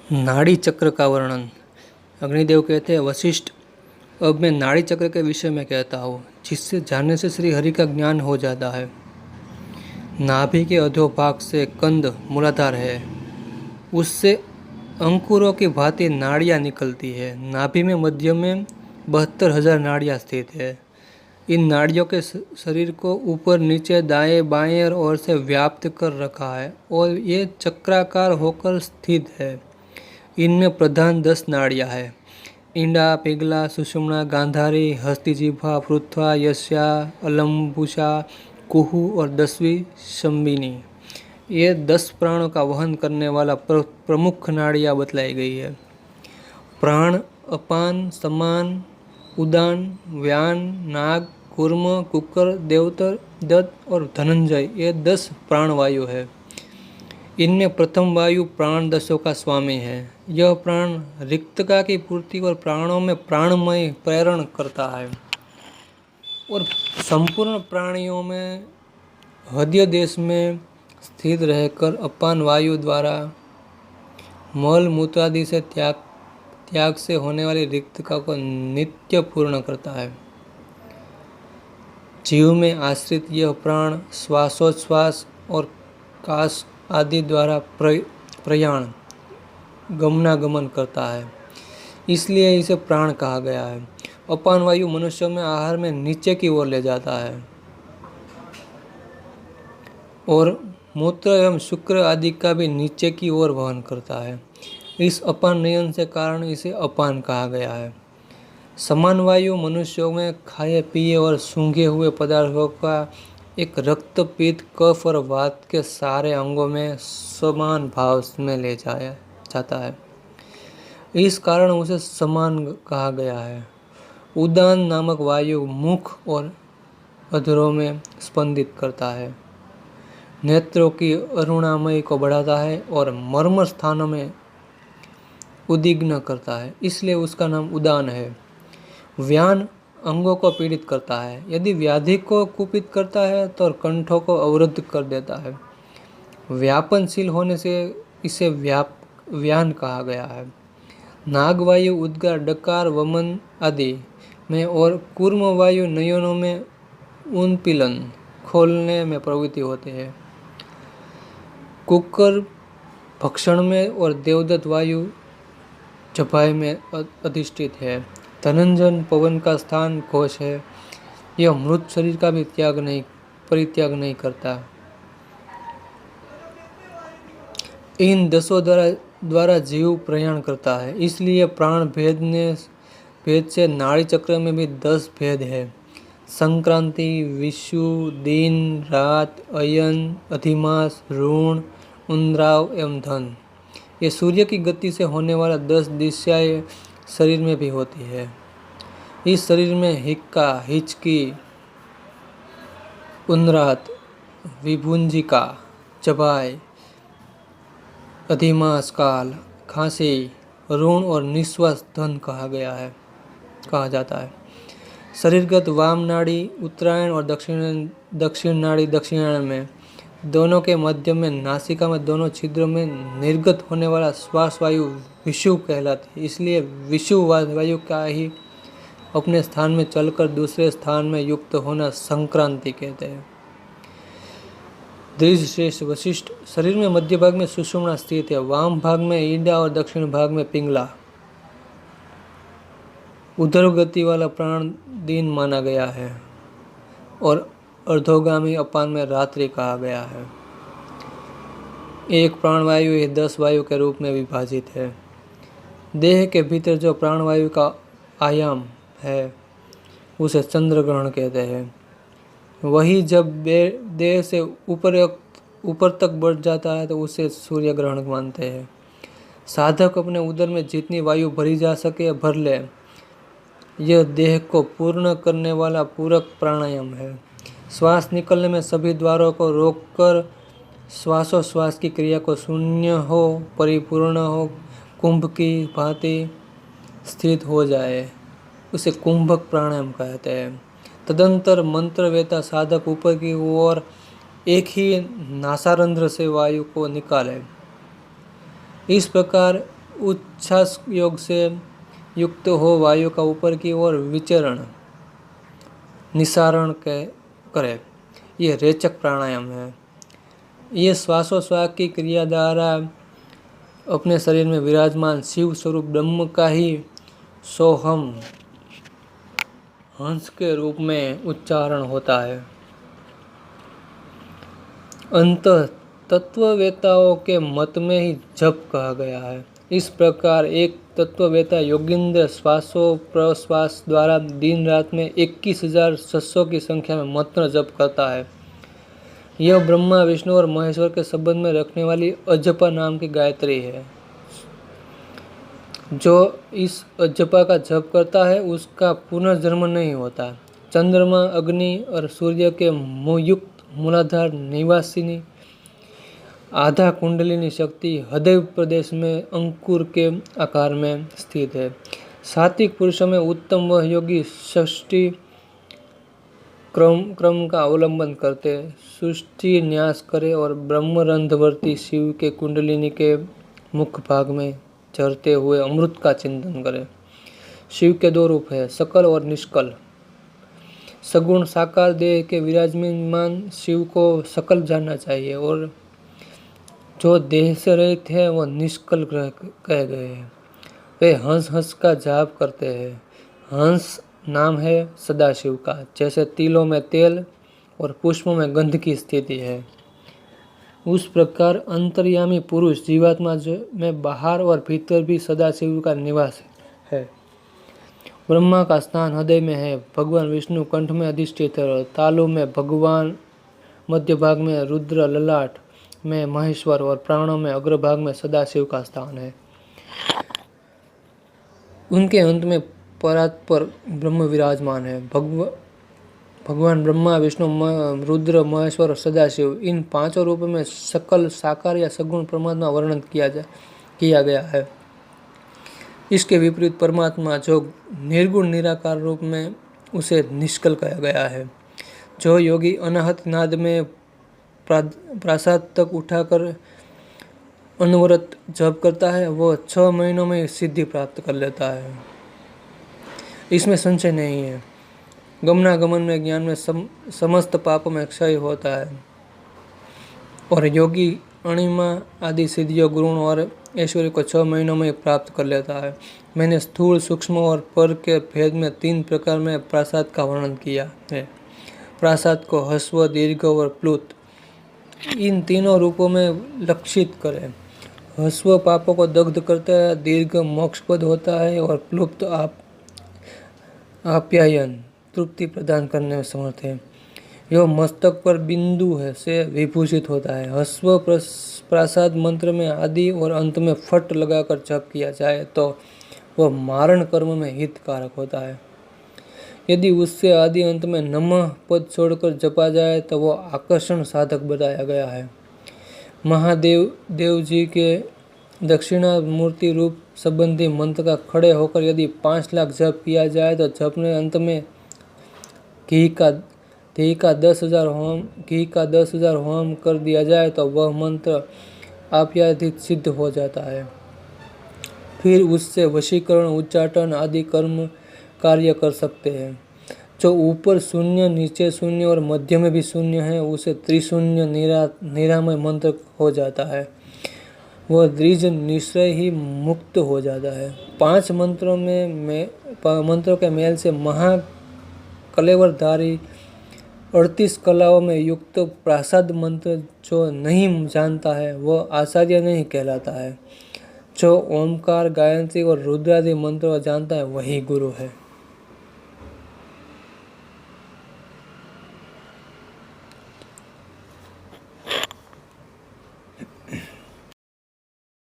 नाड़ी चक्र का वर्णन। अग्निदेव कहते हैं, वशिष्ठ, अब मैं नाड़ी चक्र के विषय में कहता हूँ, जिससे जानने से श्री हरि का ज्ञान हो जाता है। नाभि के अधोभाग से कंद मूलाधार है, उससे अंकुरों की भांति नाड़ियाँ निकलती है। नाभि में मध्य में 72,000 नाड़ियाँ स्थित है। इन नाड़ियों के शरीर को ऊपर नीचे दाएं बाएं ओर से व्याप्त कर रखा है और ये चक्राकार होकर स्थित है। इनमें प्रधान 10 नाड़ियाँ हैं: इंडा, पिंगला, सुषुम्ना, गांधारी, हस्तिजिह्वा, पृथ्वा, यस्या, अलम्बुसा, कुहू और 10वीं शंबिनी। ये 10 प्राणों का वहन करने वाला प्रमुख नाड़ियाँ बतलाई गई है। प्राण, अपान, समान, उदान, व्यान, नाग, कूर्म, कुकर, देवतर, दत्त और धनंजय, ये 10 प्राणवायु है। इनमें प्रथम वायु प्राण दशों का स्वामी है। यह प्राण रिक्तता की पूर्ति और प्राणों में प्राणमय प्रेरण करता है और संपूर्ण प्राणियों में हृदय देश में स्थित रहकर अपान वायु द्वारा मल मूत्रादि से त्याग से होने वाली रिक्तता को नित्य पूर्ण करता है। जीव में आश्रित यह प्राण श्वासोच्छ्वास और काश आदि द्वारा प्रयाण गमनागमन करता है, इसलिए इसे प्राण कहा गया है। अपान वायु मनुष्य में आहार में नीचे की ओर ले जाता है और मूत्र एवं शुक्र आदि का भी नीचे की ओर वहन करता है। इस अपान नयन से कारण इसे अपान कहा गया है। समान वायु मनुष्यों में खाए पिए और सूंघे हुए पदार्थों का एक रक्त, पित्त, कफ और वात के सारे अंगों में समान भाव में ले जाया जाता है, इस कारण उसे समान कहा गया है। उदान नामक वायु मुख और अधरों में स्पंदित करता है, नेत्रों की अरुणामय को बढ़ाता है और मर्म स्थानों में उद्विग्न करता है, इसलिए उसका नाम उदान है। व्यान अंगों को पीड़ित करता है, यदि व्याधि को कुपित करता है तो कंठों को अवरुद्ध कर देता है। व्यापनशील होने से इसे व्यान कहा गया है। नागवायु उद्गार, डकार, वमन आदि में और कूर्म वायु नयनों में उन्पीलन खोलने में प्रवृत्ति होती है। कुकर भक्षण में और देवदत्त वायु जबाई में अधिष्ठित है। धनंजन पवन का स्थान घोष है, यह मृत शरीर का भी परित्याग नहीं करता। इन 10 द्वारा जीव प्रयाण करता है, इसलिए प्राण भेद से नाड़ी चक्र में भी 10 भेद है: संक्रांति, विषु, दिन, रात, अयन, अधिमास, ऋण, उन्द्राव एवं धन। ये सूर्य की गति से होने वाला 10 दिशाएं शरीर में भी होती है। इस शरीर में हिक्का, हिचकी, उन्रात, विभुंजिका, जबाई, अधिमास काल, खांसी, ऋण और निश्वास धन कहा जाता है। शरीरगत वाम नाड़ी उत्तरायण और दक्षिण नाड़ी दक्षिणायन में, दोनों के मध्य में नासिका में दोनों छिद्रों में निर्गत होने वाला श्वास वायु विषुव कहलाती है, इसलिए विषुव वायु का ही अपने स्थान में चलकर दूसरे स्थान में युक्त होना संक्रांति कहते हैं। दृढ़श्रेष्ठ वशिष्ठ, शरीर में मध्य भाग में सुषुम्ना स्थित है, वाम भाग में ईंडा और दक्षिण भाग में पिंगला। उधर गति वाला प्राण दिन माना गया है और अर्धोगामी अपान में रात्रि कहा गया है। एक प्राणवायु ये 10 वायु के रूप में विभाजित है। देह के भीतर जो प्राणवायु का आयाम है उसे चंद्र ग्रहण कहते हैं। वही जब देह से ऊपर तक बढ़ जाता है तो उसे सूर्य ग्रहण मानते हैं। साधक अपने उदर में जितनी वायु भरी जा सके भर ले, यह देह को पूर्ण करने वाला पूरक प्राणायाम है। श्वास निकलने में सभी द्वारों को रोककर श्वासोश्वास की क्रिया को शून्य हो, परिपूर्ण हो, कुंभ की भांति स्थित हो जाए, उसे कुंभक प्राणायाम कहते हैं। तदंतर मंत्र वेता साधक ऊपर की ओर एक ही नासारंध्र से वायु को निकाले। इस प्रकार उच्छ्वास योग से युक्त हो वायु का ऊपर की ओर विचरण निसारण करे। ये रेचक प्राणायाम है। ये श्वासोश्वास की क्रिया द्वारा अपने शरीर में विराजमान शिव स्वरूप ब्रह्म का ही सोहम हंस के रूप में उच्चारण होता है। अंत तत्ववेताओं के मत में ही जप कहा गया है। इस प्रकार एक तत्ववेता योगिंद्र श्वासों प्रश्वास द्वारा दिन रात में 21,600 की संख्या में मंत्र जप करता है। यह ब्रह्मा विष्णु और महेश्वर के संबंध में रखने वाली अजपा नाम की गायत्री है। जो इस अजपा का जप करता है उसका पुनर्जन्म नहीं होता। चंद्रमा अग्नि और सूर्य के युक्त मूलाधार निवासिनी आधा कुंडलिनी शक्ति हृदय प्रदेश में अंकुर के आकार में स्थित है। सात्विक पुरुषों में उत्तम वह योगी षष्ठी क्रम का अवलंबन करते सृष्टि न्यास करे और ब्रह्मरंध्रवर्ती शिव के कुंडलिनी के मुख भाग में झरते हुए अमृत का चिंतन करे। शिव के दो रूप है, सकल और निष्कल। सगुण साकार देह के विराजमान शिव को सकल जानना चाहिए और जो देह से रहित है वह निष्कल कहे गए हैं। वे हंस हंस का जाप करते हैं। हंस नाम है सदाशिव का। जैसे तिलों में तेल और पुष्पों में गंध की स्थिति है, उस प्रकार अंतर्यामी पुरुष जीवात्मा में बाहर और भीतर भी सदाशिव का निवास है। ब्रह्मा का स्थान हृदय में है, भगवान विष्णु कंठ में अधिष्ठित है, तालु में भगवान, मध्य भाग में रुद्र, ललाट में महेश्वर और प्राणों में अग्रभाग में सदाशिव का स्थान है। उनके अंत में परात्पर ब्रह्म विराजमान है। भगवान ब्रह्मा विष्णु रुद्र महेश्वर और सदाशिव इन पांचों रूपों में सकल साकार या सगुण परमात्मा वर्णन किया गया है। इसके विपरीत परमात्मा जो निर्गुण निराकार रूप में उसे निष्कल कहा गया है। जो योगी अनाहत नाद में प्रासाद तक उठाकर अनवरत जप करता है वह 6 महीनों में सिद्धि प्राप्त कर लेता है। इसमें संशय नहीं है। गमनागमन में ज्ञान में समस्त पापों में क्षय होता है और योगी अणिमा आदि सिद्धियों गुण और ऐश्वर्य को 6 महीनों में प्राप्त कर लेता है। मैंने स्थूल सूक्ष्म और पर के भेद में 3 प्रकार में प्रासाद का वर्णन किया है। प्रासाद को ह्रस्व, दीर्घ और प्लुत इन तीनों रूपों में लक्षित करें। ह्रस्व पापों को दग्ध करता है, दीर्घ मोक्षपद होता है और प्लुप्त आप्यायन तृप्ति प्रदान करने में समर्थ है। यह मस्तक पर बिंदु है से विभूषित होता है। ह्रस्व प्रासाद मंत्र में आदि और अंत में फट लगाकर जप किया जाए तो वह मारण कर्म में हितकारक होता है। यदि उससे आदि अंत में नमः पद छोड़कर जपा जाए तो वह आकर्षण साधक बताया गया है। महादेव जी के दक्षिणा मूर्ति रूप संबंधी मंत्र का खड़े होकर यदि 5 लाख जप किया जाए तो जपने अंत में घी का 10,000 होम कर दिया जाए तो वह मंत्र आप्यायित सिद्ध हो जाता है। फिर उससे वशीकरण, उच्चाटन आदि कर्म कार्य कर सकते हैं। जो ऊपर शून्य, नीचे शून्य और मध्य में भी शून्य है उसे त्रिशून्य निरामय मंत्र हो जाता है। वह द्विज निश्चय ही मुक्त हो जाता है। 5 मंत्रों के मेल से महाकलेवरधारी 38 कलाओं में युक्त प्रासाद मंत्र जो नहीं जानता है वह आचार्य नहीं कहलाता है। जो ओमकार, गायत्री और रुद्रादि मंत्रों जानता है वही गुरु है।